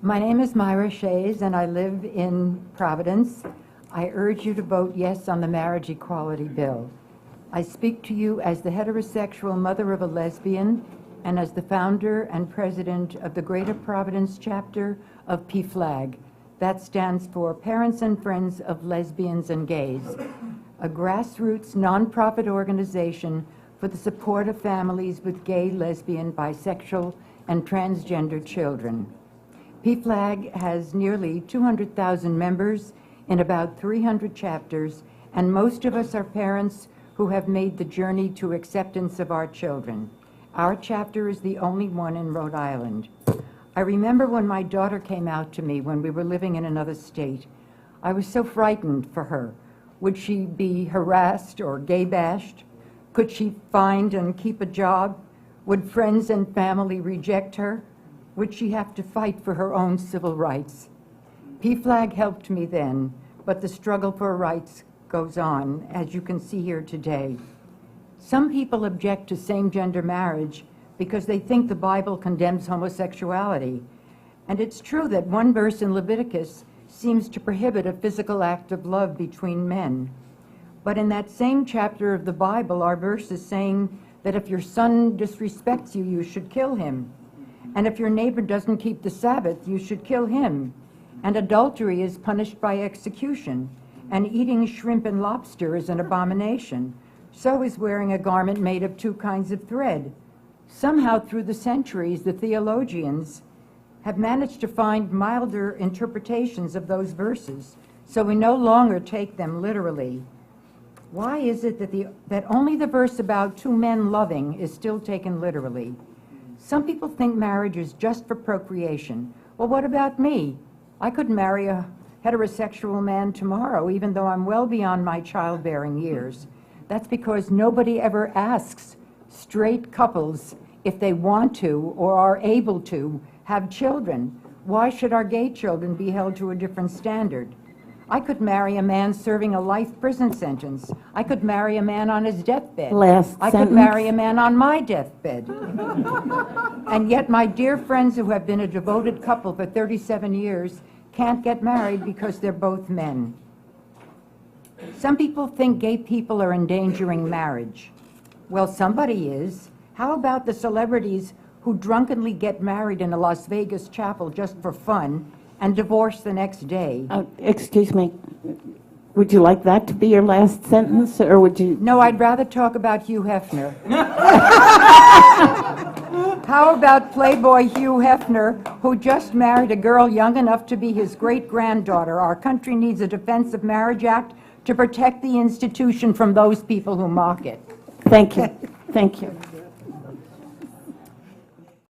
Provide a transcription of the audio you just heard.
My name is Myra Shays, and I live in Providence. I urge you to vote yes on the marriage equality bill. I speak to you as the heterosexual mother of a lesbian and as the founder and president of the Greater Providence chapter of PFLAG. That stands for Parents and Friends of Lesbians and Gays, a grassroots nonprofit organization for the support of families with gay, lesbian, bisexual, and transgender children. PFLAG has nearly 200,000 members in about 300 chapters, and most of us are parents who have made the journey to acceptance of our children. Our chapter is the only one in Rhode Island. I remember when my daughter came out to me when we were living in another state. I was so frightened for her. Would she be harassed or gay bashed? Could she find and keep a job? Would friends and family reject her? Would she have to fight for her own civil rights? PFLAG helped me then, but the struggle for rights goes on, as you can see here today. Some people object to same-gender marriage because they think the Bible condemns homosexuality. And it's true that one verse in Leviticus seems to prohibit a physical act of love between men. But in that same chapter of the Bible are verses saying that if your son disrespects you, you should kill him. And if your neighbor doesn't keep the Sabbath, you should kill him. And adultery is punished by execution. And eating shrimp and lobster is an abomination. So is wearing a garment made of two kinds of thread. Somehow through the centuries, the theologians have managed to find milder interpretations of those verses, so we no longer take them literally. Why is it that only the verse about two men loving is still taken literally? Some people think marriage is just for procreation. Well, what about me? I could marry a heterosexual man tomorrow, even though I'm well beyond my childbearing years. That's because nobody ever asks straight couples if they want to or are able to have children. Why should our gay children be held to a different standard? I could marry a man serving a life prison sentence. I could marry a man on his deathbed. I could marry a man on my deathbed. And yet my dear friends who have been a devoted couple for 37 years can't get married because they're both men. Some people think gay people are endangering marriage. Well, somebody is. How about the celebrities who drunkenly get married in a Las Vegas chapel just for fun and divorce the next day? Excuse me. Would you like that to be your last sentence, or would you? No, I'd rather talk about Hugh Hefner. How about Playboy Hugh Hefner, who just married a girl young enough to be his great-granddaughter? Our country needs a Defense of Marriage Act to protect the institution from those people who mock it. Thank you. Thank you.